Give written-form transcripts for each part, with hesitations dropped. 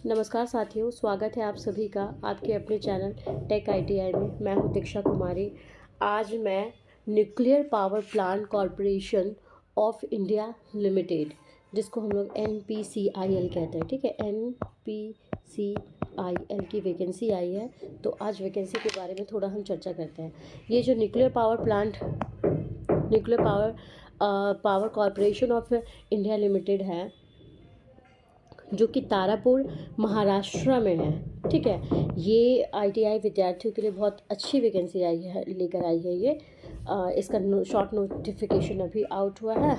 नमस्कार साथियों, स्वागत है आप सभी का आपके अपने चैनल टेक आईटीआई में। मैं हूं दीक्षा कुमारी। आज मैं nuclear power plant corporation of India limited, जिसको हम लोग NPCIL कहते हैं, ठीक है, NPCIL की वैकेंसी आई है। तो आज वैकेंसी के बारे में थोड़ा हम चर्चा करते हैं। ये जो nuclear power corporation of India limited है, जो कि तारापुर महाराष्ट्र में है, ठीक है। ये आईटीआई विद्यार्थियों के लिए बहुत अच्छी वैकेंसी लेकर आई है ये। इसका शॉर्ट नोटिफिकेशन अभी आउट हुआ है।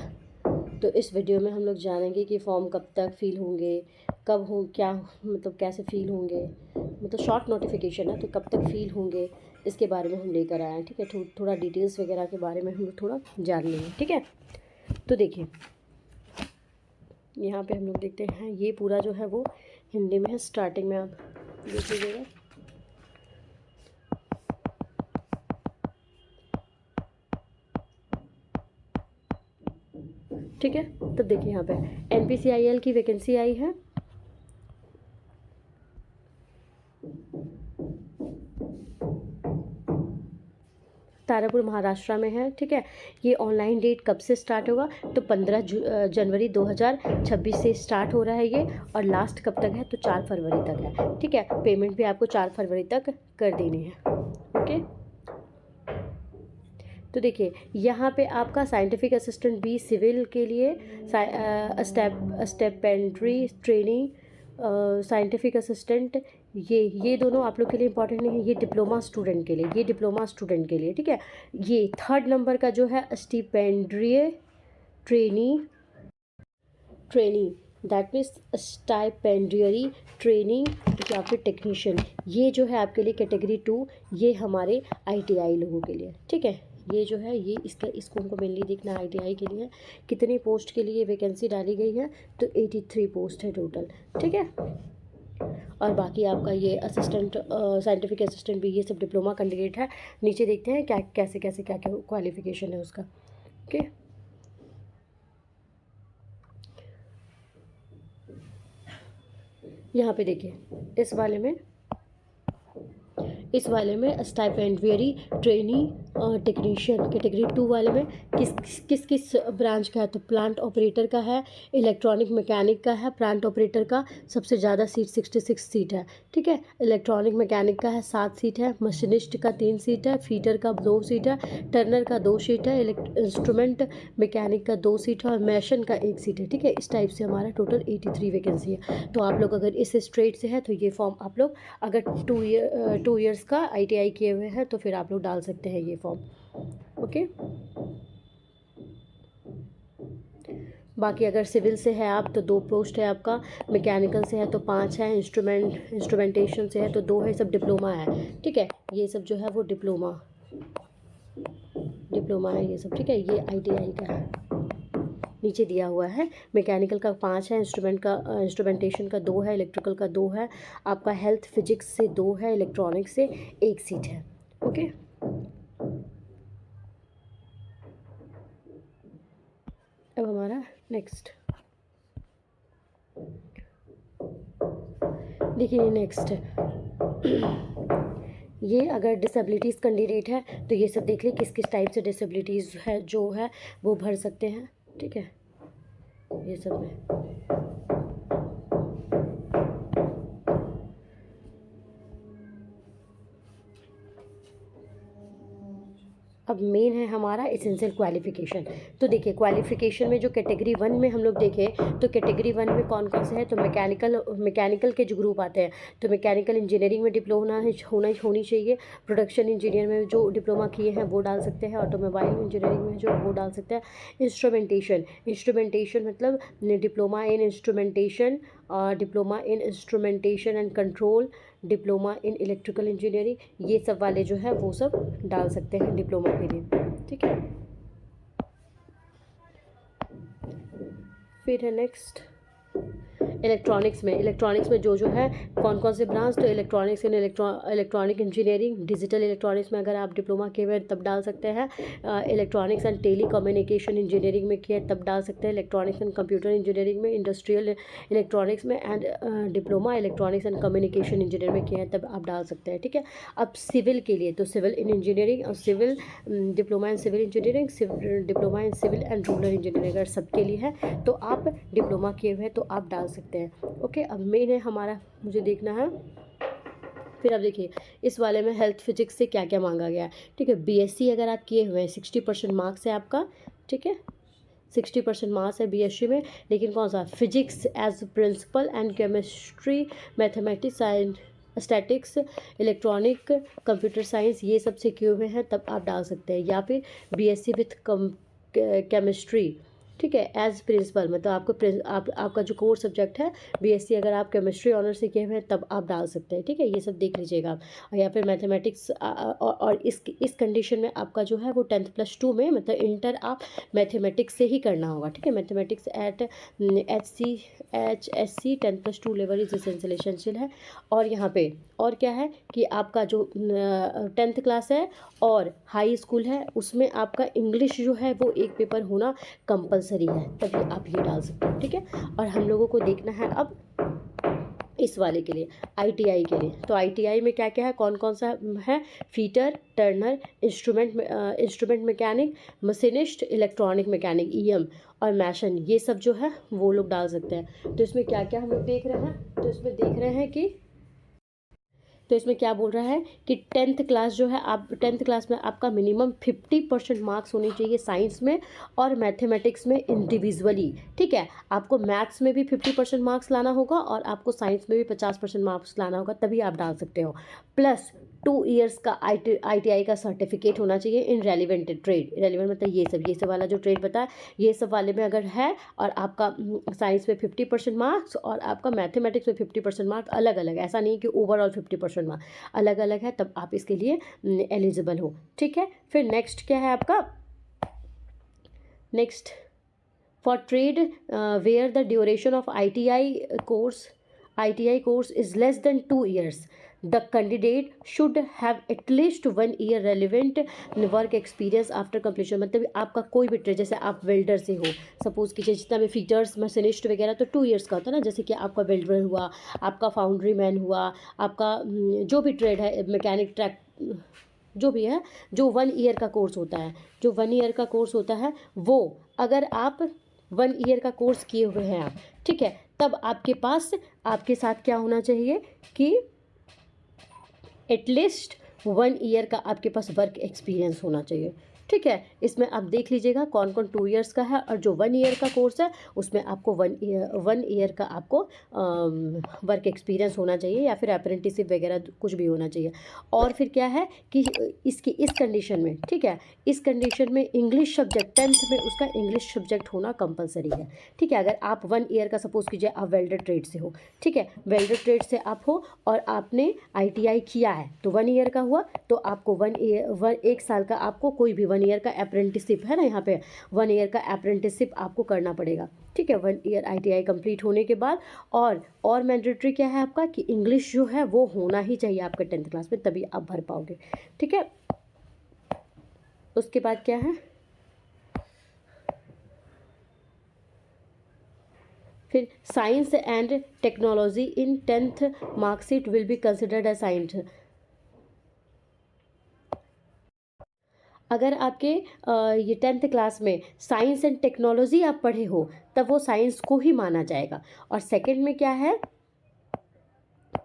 तो इस वीडियो में हम लोग जानेंगे कि फॉर्म कब तक फिल होंगे, कब हो, क्या मतलब कैसे फिल होंगे, मतलब शॉर्ट नोटिफिकेशन है तो कब तक फिल होंगे, इसके बारे में हम लेकर आए हैं, ठीक है। थोड़ा डिटेल्स वगैरह के बारे में हम लोग थोड़ा जान लेंगे, ठीक है। तो देखिए, यहाँ पे हम लोग देखते हैं, ये पूरा जो है वो हिंदी में है। स्टार्टिंग में आप देख लीजिएगा, ठीक है। तब देखिए यहाँ पे NPCIL की वैकेंसी आई है। तारापुर महाराष्ट्र में है, ठीक है। ये ऑनलाइन डेट कब से स्टार्ट होगा, तो 15 जनवरी 2026 से स्टार्ट हो रहा है ये, और लास्ट कब तक है, तो 4 फरवरी तक है, ठीक है। पेमेंट भी आपको 4 फरवरी तक कर देनी है, ओके। तो देखिए, यहाँ पे आपका साइंटिफिक असिस्टेंट बी सिविल के लिए स्टेपेंट्री ट्रेनिंग, साइंटिफिक असिस्टेंट, ये दोनों आप लोग के लिए इंपॉर्टेंट नहीं है। ये डिप्लोमा स्टूडेंट के लिए, ठीक है। ये 3rd नंबर का जो है स्टिपेंड्रिय ट्रेनी दैट मीन्स स्टाइपेंडियरी ट्रेनिंग या फिर टेक्नीशियन, ये जो है आपके लिए कैटेगरी 2, ये हमारे आईटीआई लोगों के लिए, ठीक है। ये जो है ये इसको हमको मेनली देखना आईटीआई के लिए। कितनी पोस्ट के लिए वैकेंसी डाली गई है, तो 83 पोस्ट है टोटल, ठीक है। और बाकी आपका ये असिस्टेंट, साइंटिफिक असिस्टेंट भी, ये सब डिप्लोमा कैंडिडेट है। नीचे देखते हैं क्या क्या क्वालिफिकेशन है उसका, ओके। यहाँ पे देखिए, इस वाले में स्टाइपेंडियरी ट्रेनी टेक्नीशियन कैटेगरी 2 वाले में किस ब्रांच का है, तो प्लांट ऑपरेटर का है, इलेक्ट्रॉनिक मैकेनिक का है। प्लांट ऑपरेटर का सबसे ज़्यादा सीट 66 सीट है, ठीक है। इलेक्ट्रॉनिक मैकेनिक का है 7 सीट है, मशीनिस्ट का 3 सीट है, फीटर का 2 सीट है, टर्नर का 2 सीट है, इंस्ट्रूमेंट मैकेनिक का 2 सीट है, और मैशन का 1 सीट है, ठीक है। इस टाइप से हमारा टोटल 83 वैकेंसी है। तो आप लोग अगर इस स्ट्रेट से है तो ये फॉर्म आप लोग अगर 2 ईयर्स का आईटीआई किए हुए हैं तो फिर आप लोग डाल सकते हैं ये फॉर्म, ओके। बाकी अगर सिविल से है आप तो 2 पोस्ट है आपका, मैकेनिकल से है तो 5 है, इंस्ट्रूमेंटेशन से है तो 2 है, सब डिप्लोमा है, ठीक है। ये सब जो है वो डिप्लोमा है ये सब, ठीक है। ये आईटीआई का है, नीचे दिया हुआ है। मैकेनिकल का 5 है, इंस्ट्रूमेंटेशन का 2 है, इलेक्ट्रिकल का 2 है, आपका हेल्थ फिजिक्स से 2 है, इलेक्ट्रॉनिक्स से 1 सीट है, ओके। अब हमारा नेक्स्ट देखिए, नेक्स्ट ये अगर डिसेबिलिटीज़ कैंडिडेट है तो ये सब देख ले किस किस टाइप से डिसेबिलिटीज़ है जो है वो भर सकते हैं, ठीक है। ये सब में अब मेन है हमारा एसेंशियल क्वालिफिकेशन। तो देखिए, क्वालिफिकेशन में जो कैटेगरी 1 में हम लोग देखें तो कैटेगरी 1 में कौन कौन से है, तो मैकेनिकल के जो ग्रुप आते हैं, तो मैकेनिकल इंजीनियरिंग में डिप्लोमा होनी चाहिए। प्रोडक्शन इंजीनियर में जो डिप्लोमा किए हैं वो डाल सकते हैं, ऑटोमोबाइल इंजीनियरिंग में जो वो डाल सकते हैं। इंस्ट्रूमेंटेशन मतलब diploma in instrumentation, diploma in instrumentation and control, diploma in electrical engineering, ये सब वाले जो है वो सब डाल सकते हैं डिप्लोमा के लिए, ठीक है। फिर है नेक्स्ट इलेक्ट्रॉनिक्स में जो है कौन कौन से ब्रांच, तो इलेक्ट्रॉनिक्स इन इलेक्ट्रॉनिक इंजीनियरिंग, डिजिटल इलेक्ट्रॉनिक्स में अगर आप डिप्लोमा किए हुए तब डाल सकते हैं, electronics and telecommunication engineering में किए तब डाल सकते हैं, इलेक्ट्रॉनिक्स एंड कंप्यूटर इंजीनियरिंग में, इंडस्ट्रियल इलेक्ट्रॉनिक्स में and diploma electronics and communication engineering में किए हैं तब आप डाल सकते हैं, ठीक है। अब सिविल के लिए तो सिविल इन इंजीनियरिंग और civil diploma in civil engineering, diploma in civil and rural engineering अगर सबके लिए है तो आप डिप्लोमा किए हुए तो आप डाल सकते हैं। ओके, अब मेन है हमारा, मुझे देखना है। फिर अब देखिए इस वाले में हेल्थ फिजिक्स से क्या क्या मांगा गया है, ठीक है। बीएससी अगर आप किए हुए हैं 60% मार्क्स है आपका, ठीक है, 60% मार्क्स है बीएससी में, लेकिन कौन सा, physics as principle and chemistry, mathematics, science, statics, electronic, computer science, ये सब से किए हुए हैं तब आप डाल सकते हैं, या फिर बीएससी विथ केमिस्ट्री, ठीक है, एज प्रिंसिपल, मतलब आपका जो कोर सब्जेक्ट है बीएससी अगर आप केमिस्ट्री ऑनर से किए हुए हैं तब आप डाल सकते हैं, ठीक है। ये सब देख लीजिएगा आप, और या फिर मैथमेटिक्स, और इस कंडीशन में आपका जो है वो 10+2 में, मतलब इंटर आप मैथमेटिक्स से ही करना होगा, ठीक है। Mathematics eight HSC 10+2 level is essential है। और यहाँ पे और क्या है कि आपका जो 10th क्लास है और हाई स्कूल है उसमें आपका इंग्लिश जो है वो एक पेपर होना कंपलसरी है, तभी आप ये डाल सकते हैं, ठीक है। और हम लोगों को देखना है अब इस वाले के लिए, आईटीआई के लिए, तो आईटीआई में क्या क्या है, कौन कौन सा है, fitter, Turner, instrument mechanic, machinist, electronic mechanic, EM और मैशन, ये सब जो है वो लोग डाल सकते हैं। तो इसमें क्या क्या हम लोग देख रहे हैं, तो इसमें देख रहे हैं कि, तो इसमें क्या बोल रहा है कि 10th क्लास जो है, आप 10th क्लास में आपका मिनिमम 50% मार्क्स होने चाहिए साइंस में और मैथमेटिक्स में इंडिविजुअली, ठीक है। आपको मैथ्स में भी 50% मार्क्स लाना होगा और आपको साइंस में भी 50% मार्क्स लाना होगा, तभी आप डाल सकते हो। प्लस 2 इयर्स का ITI का सर्टिफिकेट होना चाहिए इन रेलिवेंट ट्रेड, रेलिवेंट मतलब ये सब वाला जो ट्रेड बताया, ये सब वाले में अगर है, और आपका साइंस में 50% मार्क्स और आपका मैथमेटिक्स में 50% मार्क्स अलग अलग, ऐसा नहीं कि ओवरऑल 50% मार्क्स अलग अलग है, तब आप इसके लिए एलिजिबल हो, ठीक है। फिर नेक्स्ट क्या है आपका, next for trade where the duration of ITI course is less than 2 years, the candidate should have at least 1 year relevant work experience after completion। मतलब आपका कोई भी ट्रेड, जैसे आप वेल्डर से हो, सपोज कीजिए जितना भी फीटर्स, मशीनिस्ट वगैरह तो 2 इयर्स का होता है ना, जैसे कि आपका वेल्डर हुआ, आपका फाउंड्री मैन हुआ, आपका जो भी ट्रेड है, मैकेनिक, ट्रैक, जो भी है, जो 1 ईयर का कोर्स होता है, जो 1 ईयर का कोर्स होता है वो अगर आप 1 ईयर का कोर्स किए हुए हैं आप, ठीक है, तब आपके साथ क्या होना चाहिए कि एटलीस्ट 1 ईयर का आपके पास वर्क एक्सपीरियंस होना चाहिए, ठीक है। इसमें आप देख लीजिएगा कौन कौन 2 इयर्स का है, और जो 1 ईयर का कोर्स है उसमें आपको 1 ईयर का आपको वर्क एक्सपीरियंस होना चाहिए, या फिर अप्रेंटिसशिप वगैरह कुछ भी होना चाहिए। और फिर क्या है कि इस कंडीशन में, ठीक है, इस कंडीशन में इंग्लिश सब्जेक्ट 10th में उसका इंग्लिश सब्जेक्ट होना कंपलसरी है, ठीक है। अगर आप 1 ईयर का, सपोज कीजिए आप वेल्डर ट्रेड से हो, ठीक है, वेल्डर ट्रेड से आप हो और आपने ITI किया है तो 1 ईयर का हुआ, तो आपको 1 साल का आपको कोई भी 1 ईयर का अप्रेंटिसशिप है ना, यहाँ पे 1 ईयर का अप्रेंटिसशिप आपको करना पड़ेगा, ठीक है, 1 ईयर ITI कंप्लीट होने के बाद। और मैंडेटरी क्या है आपका कि इंग्लिश जो है वो होना ही चाहिए आपका 10th क्लास में, तभी आप भर पाओगे, ठीक है। उसके बाद क्या है, फिर science and technology in 10th marksheet will be considered as science. अगर आपके ये 10th क्लास में साइंस एंड टेक्नोलॉजी आप पढ़े हो तब वो साइंस को ही माना जाएगा। और सेकंड में क्या है,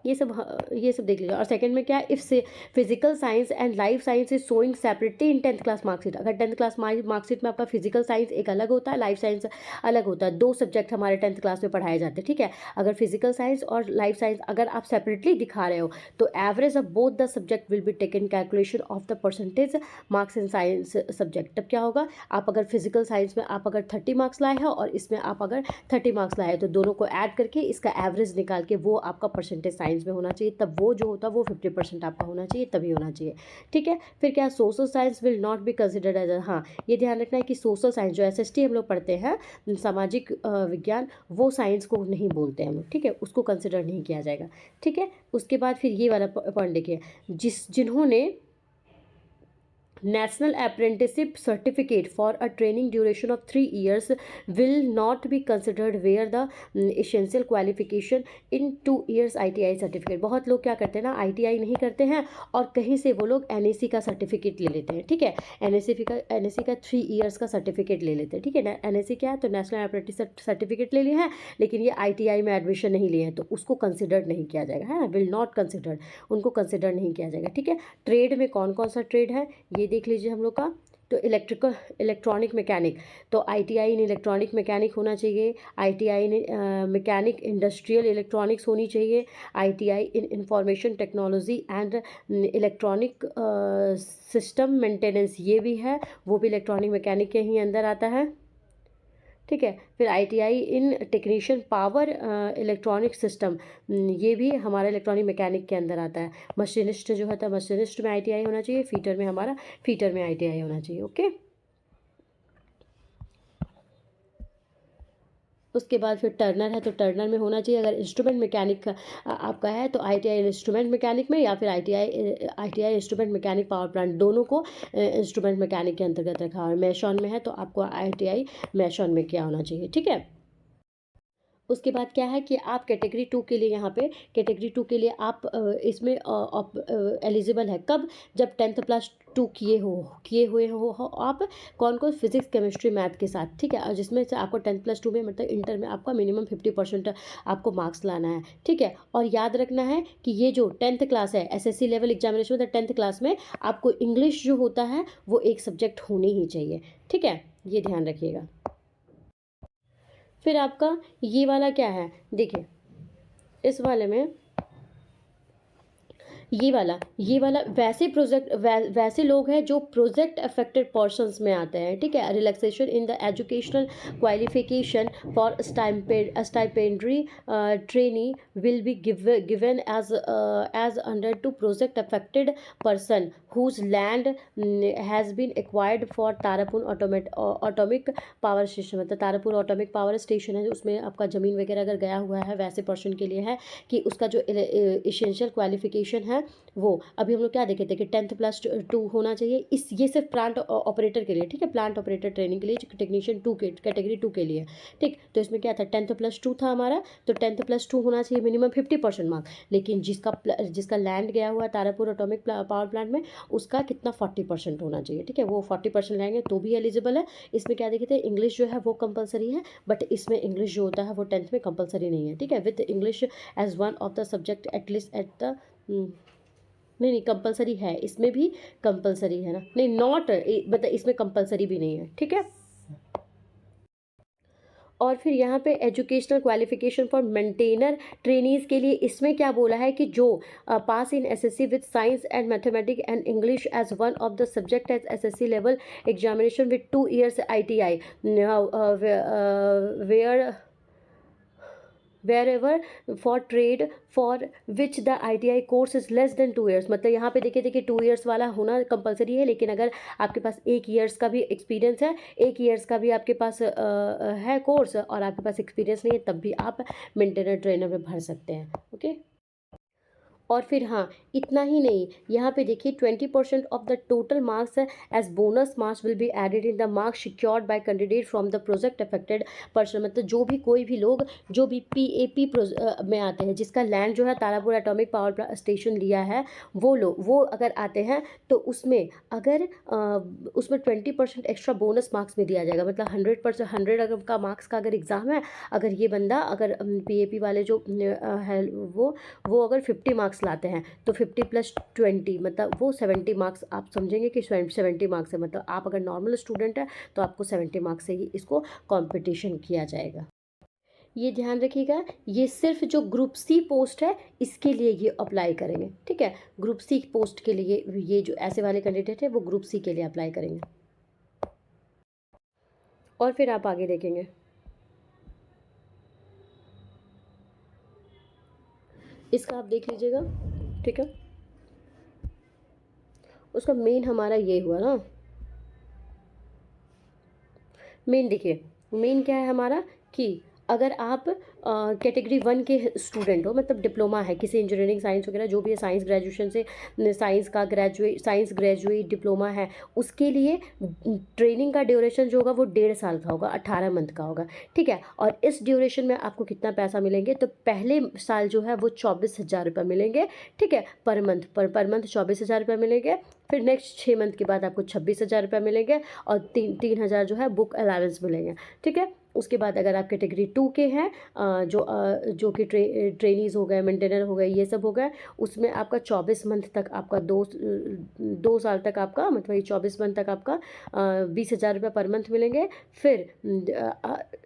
ये सब देख लीजिए। और सेकंड में क्या है, इफ से physical science and life science is showing separately in 10th class marksheet. अगर 10th क्लास मार्कशीट में आपका फिजिकल साइंस एक अलग होता है, लाइफ साइंस अलग होता है, 2 सब्जेक्ट हमारे 10th क्लास में पढ़ाए जाते हैं, ठीक है। अगर फिजिकल साइंस और लाइफ साइंस अगर आप सेपरेटली दिखा रहे हो तो average of both the subject will be taken calculation of the percentage marks in science subject. तब क्या होगा, आप अगर फिजिकल साइंस में आप अगर 30 मार्क्स लाए हो और इसमें आप अगर 30 मार्क्स लाए तो दोनों को ऐड करके इसका एवरेज निकाल के वो आपका परसेंटेज साइंस साइंस में होना चाहिए, तब वो जो होता है वो 50% आपका होना चाहिए, तभी होना चाहिए। ठीक है, फिर क्या, social science will not be considered as, हाँ ये ध्यान रखना है कि सोशल साइंस जो SST हम लोग पढ़ते हैं, सामाजिक विज्ञान, वो साइंस को नहीं बोलते हैं हम लोग, ठीक है, उसको कंसिडर नहीं किया जाएगा। ठीक है, उसके बाद फिर ये वाला पॉइंट देखिए, जिन्होंने National Apprenticeship Certificate for a training duration of 3 years will not be considered where the essential qualification in 2 years ITI certificate। बहुत लोग क्या करते हैं ना, ITI नहीं करते हैं और कहीं से वो लोग NAC का सर्टिफिकेट ले लेते हैं। ठीक है, NAC का 3 years का सर्टिफिकेट ले लेते हैं। ठीक है ना, NAC क्या है, तो नेशनल अप्रेंटिस सर्टिफिकेट ले लिया है, लेकिन ये ITI में एडमिशन नहीं लिए हैं, तो उसको कंसिडर नहीं किया जाएगा, है ना, विल नॉट कंसिडर, उनको कंसिडर नहीं किया जाएगा। ठीक है, ट्रेड में कौन कौन सा ट्रेड है ये देख लीजिए हम लोग का, तो इलेक्ट्रॉनिक मैकेनिक, तो ITI इन इलेक्ट्रॉनिक मैकेनिक होना चाहिए, ITI इन मैकेनिक इंडस्ट्रियल इलेक्ट्रॉनिक्स होनी चाहिए, ITI in information technology and electronic system maintenance, ये भी है, वो भी इलेक्ट्रॉनिक मैकेनिक के ही अंदर आता है। ठीक है, फिर ITI इन टेक्नीशियन पावर इलेक्ट्रॉनिक सिस्टम, ये भी हमारा इलेक्ट्रॉनिक मैकेनिक के अंदर आता है। मशीनिस्ट जो होता है, मशीनिस्ट में ITI होना चाहिए, फीटर में ITI होना चाहिए। ओके, उसके बाद फिर टर्नर है, तो टर्नर में होना चाहिए, अगर इंस्ट्रूमेंट मैकेनिक का आपका है तो ITI इंस्ट्रूमेंट मैकेनिक में, या फिर ITI instrument mechanic power plant, दोनों को इंस्ट्रूमेंट मैकेनिक के अंतर्गत रखा, और मैशॉन में है तो आपको ITI मैशॉन में क्या होना चाहिए। ठीक है, उसके बाद क्या है कि आप कैटेगरी 2 के लिए, यहाँ पे कैटेगरी 2 के लिए आप इसमें एलिजिबल है कब, जब 10th+2 किए हुए हो आप, कौन कौन, फिजिक्स केमिस्ट्री मैथ के साथ। ठीक है, और जिसमें से आपको 10th+2 में, मतलब इंटर में आपका मिनिमम 50% आपको मार्क्स लाना है। ठीक है, और याद रखना है कि ये जो 10th क्लास है, SSC लेवल एग्जामिनेशन मतलब 10th क्लास में आपको इंग्लिश जो होता है वो एक सब्जेक्ट होनी ही चाहिए। ठीक है, ये ध्यान रखिएगा। फिर आपका ये वाला क्या है, देखिए इस वाले में ये वाला वैसे लोग हैं जो प्रोजेक्ट अफेक्टेड पर्सन्स में आते हैं। ठीक है, relaxation in the educational qualification for stipendiary trainee will be given as under to project affected person whose land has been acquired for Tarapur atomic power station, मतलब तारापुर ऑटोमिक पावर स्टेशन है, उसमें आपका ज़मीन वगैरह अगर गया हुआ है, वैसे पर्सन के लिए है कि उसका जो इसेंशियल क्वालिफिकेशन है वो, अभी हम लोग क्या देखे थे कि 10th+2 होना चाहिए, इस ये सिर्फ प्लांट ऑपरेटर के लिए। ठीक है, प्लांट ऑपरेटर ट्रेनिंग के लिए, टेक्नीशियन 2 के कैटेगरी 2 के लिए। ठीक, तो इसमें क्या था, 10th+2 था हमारा, तो 10th+2 होना चाहिए, मिनिमम 50% मार्क्स, लेकिन जिसका लैंड गया हुआ तारापुर ऑटोमिक पावर प्लांट में, उसका कितना 40% होना चाहिए। ठीक है, वो 40% लाएंगे तो भी एलिजिबल है। इसमें क्या देखे थे, इंग्लिश जो है वो कंपलसरी है, बट इसमें इंग्लिश जो होता है वो 10th में कंपलसरी नहीं है। ठीक है, with English as one of the subject at least at the, नहीं कंपलसरी है, इसमें भी कंपलसरी है ना, नहीं नॉट, मतलब इसमें कंपलसरी भी नहीं है। ठीक है, और फिर यहाँ पे educational qualification for maintainer trainees के लिए इसमें क्या बोला है कि जो pass in SSC with science and mathematics and English as one of the subject as SSC level examination with 2 years ITI wherever for trade for which the ITI course is less than 2 years, मतलब यहाँ पे देखिए 2 years वाला होना compulsory है, लेकिन अगर आपके पास 1 years का भी एक्सपीरियंस है, 1 years का भी आपके पास है कोर्स और आपके पास एक्सपीरियंस नहीं है, तब भी आप मेंटेनर ट्रेनर में भर सकते हैं। ओके, और फिर हाँ इतना ही नहीं, यहाँ पे देखिए 20% of the total marks as bonus marks will be added in the marks secured by candidate from the project affected person, मतलब जो भी कोई भी लोग जो भी PAP में आते हैं, जिसका लैंड जो है तारापुर एटॉमिक पावर स्टेशन लिया है, वो अगर आते हैं तो उसमें अगर उसमें 20% एक्स्ट्रा बोनस मार्क्स में दिया जाएगा, मतलब 100% 100 अगर का मार्क्स का अगर एग्ज़ाम है, अगर ये बंदा अगर PAP वाले जो है वो अगर 50 मार्क्स लाते हैं तो 50+20 मतलब वो 70 मार्क्स, आप समझेंगे कि 70 मार्क्स है, मतलब आप अगर नॉर्मल स्टूडेंट है तो आपको 70 मार्क्स से ही इसको कंपटीशन किया जाएगा। ये ध्यान रखिएगा, ये सिर्फ जो ग्रुप C पोस्ट है इसके लिए ये अप्लाई करेंगे। ठीक है, ग्रुप C पोस्ट के लिए ये जो ऐसे वाले कैंडिडेट है वो ग्रुप C के लिए अप्लाई करेंगे। और फिर आप आगे देखेंगे, इसका आप देख लीजिएगा, ठीक है। उसका मेन हमारा ये हुआ ना, मेन देखिए, मेन क्या है हमारा कि अगर आप कैटेगरी 1 के स्टूडेंट हो, मतलब डिप्लोमा है किसी इंजीनियरिंग साइंस वगैरह जो भी है, साइंस ग्रेजुएशन से, साइंस ग्रेजुएट डिप्लोमा है, उसके लिए ट्रेनिंग का ड्यूरेशन जो होगा वो 1.5 साल का होगा, 18 मंथ का होगा, ठीक है। और इस ड्यूरेशन में आपको कितना पैसा मिलेंगे, तो पहले साल जो है वो 24,000 रुपये मिलेंगे, ठीक है, पर मंथ, पर मंथ 24,000 रुपये मिलेंगे। फिर नेक्स्ट 6 मंथ के बाद आपको 26,000 रुपये मिलेंगे, और 3,000 जो है बुक अलाउंस मिलेंगे, ठीक है। उसके बाद अगर आप कैटेगरी 2 के हैं, जो कि ट्रेनीज़ हो गए, मेंटेनर हो गए, ये सब हो गए, उसमें आपका 24 मंथ तक आपका 2 साल तक आपका, मतलब ये 24 मंथ तक आपका 20,000 रुपये पर मंथ मिलेंगे। फिर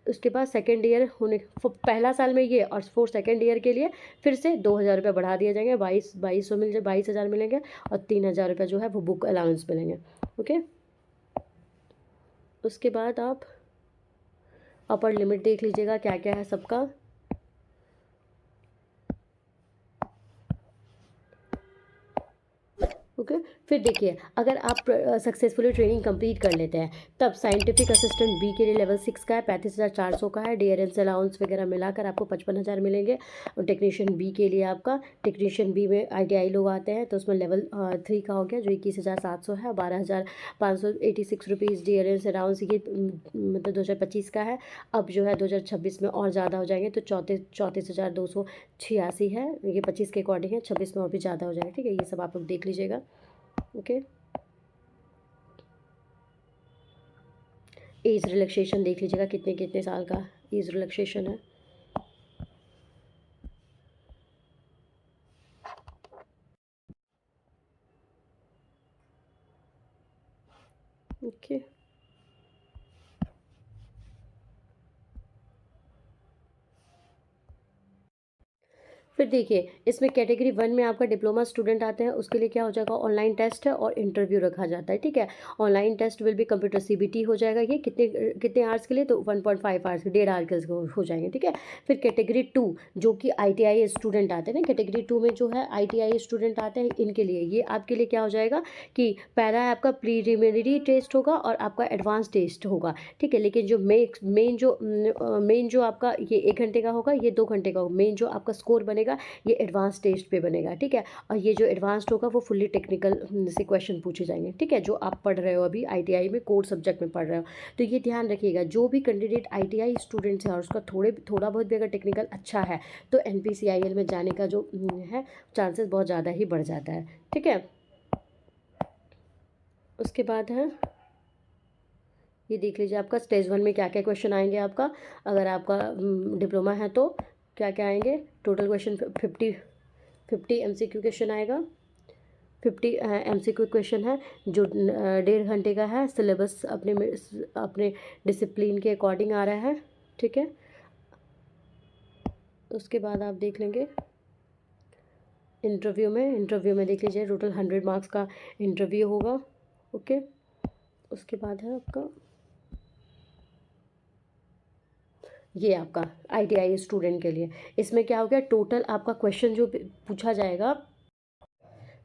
उसके बाद सेकेंड ईयर होने, पहला साल में ये, और फोर सेकेंड ईयर के लिए फिर से 2,000 रुपये बढ़ा दिए जाएंगे, 22,000 मिलेंगे, और 3,000 रुपये जो है वो बुक अलाउंस मिलेंगे, ओके। उसके बाद आप अपर लिमिट देख लीजिएगा क्या क्या है सबका। ओके, फिर देखिए, अगर आप सक्सेसफुली ट्रेनिंग कंप्लीट कर लेते हैं, तब साइंटिफिक असिस्टेंट बी के लिए लेवल 6 का है, 35,400 का है, डियरेंस अलाउंस वगैरह मिलाकर आपको 55,000 मिलेंगे। और टेक्नीशियन बी के लिए आपका, टेक्नीशियन बी में ITI लोग आते हैं, तो उसमें लेवल 3 का हो गया जो 21,700 है, 12,586 रुपीज़ डियरेंस अलाउंस, ये मतलब 2025 का है। अब जो है 2026 में और ज़्यादा हो जाएंगे, तो 34,286 है, ये 25 के अकॉर्डिंग है, 26 में और भी ज़्यादा हो जाएगा, ठीक है। ये सब आप लोग देख लीजिएगा, ओके। एज रिलैक्सेशन देख लीजिएगा कितने कितने साल का एज रिलैक्सेशन है, ओके। फिर देखिए, इसमें कैटेगरी 1 में आपका डिप्लोमा स्टूडेंट आते हैं, उसके लिए क्या हो जाएगा, ऑनलाइन टेस्ट है और इंटरव्यू रखा जाता है, ठीक है। ऑनलाइन टेस्ट विल भी कंप्यूटर CBT हो जाएगा, ये कितने कितने आवर्स के लिए, तो 1.5 आवर्स, 1.5 आवर्स के हो जाएंगे, ठीक है। फिर कैटेगरी 2 जो कि ITI स्टूडेंट आते हैं ना, कैटेगरी 2 में जो है ITI स्टूडेंट आते हैं, इनके लिए ये आपके लिए क्या हो जाएगा कि पहला है आपका प्रीलिमिनरी टेस्ट होगा और आपका एडवांस टेस्ट होगा, ठीक है। लेकिन जो मेन जो आपका ये 1 घंटे का होगा, ये 2 घंटे का होगा, मेन जो आपका स्कोर बनेगा ये एडवांस टेस्ट पे बनेगा, ठीक है। और ये जो एडवांस्ड होगा वो फुल्ली टेक्निकल से क्वेश्चन पूछे जाएंगे, ठीक है, जो आप पढ़ रहे हो अभी ITI में कोर सब्जेक्ट में पढ़ रहे हो। तो ये ध्यान रखिएगा, जो भी कैंडिडेट ITI स्टूडेंट्स है और उसका थोड़ा बहुत भी अगर टेक्निकल अच्छा है, तो NPCIL में जाने का जो है चांसेस बहुत ज़्यादा ही बढ़ जाता है, ठीक है। उसके बाद है, ये देख लीजिए आपका स्टेज 1 में क्या क्या क्वेश्चन आएंगे आपका, अगर आपका डिप्लोमा है तो क्या क्या आएंगे। टोटल क्वेश्चन 50 MCQ क्वेश्चन आएगा, 50 MCQ क्वेश्चन है, जो 1.5 घंटे का है। सिलेबस अपने डिसिप्लिन के अकॉर्डिंग आ रहा है, ठीक है। उसके बाद आप देख लेंगे इंटरव्यू में देख लीजिए, टोटल 100 मार्क्स का इंटरव्यू होगा, ओके। उसके बाद है आपका ये आपका ITI स्टूडेंट के लिए, इसमें क्या हो गया, टोटल आपका क्वेश्चन जो पूछा जाएगा,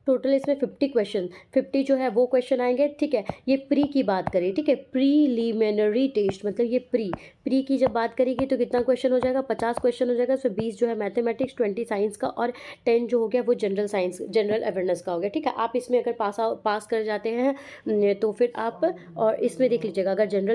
टोटल इसमें 50 क्वेश्चन, 50 जो है वो क्वेश्चन आएंगे, ठीक है। ये प्री की बात करें, ठीक है, प्रीलिमिनरी टेस्ट, मतलब ये प्री की जब बात करेगी तो कितना क्वेश्चन हो जाएगा, 50 क्वेश्चन हो जाएगा। उसमें 20 जो है मैथमेटिक्स, 20 साइंस का, और 10 जो हो गया वो जनरल अवेयरनेस का हो गया, ठीक है। आप इसमें अगर पास कर जाते हैं तो फिर आप, और इसमें देख लीजिएगा अगर जनरल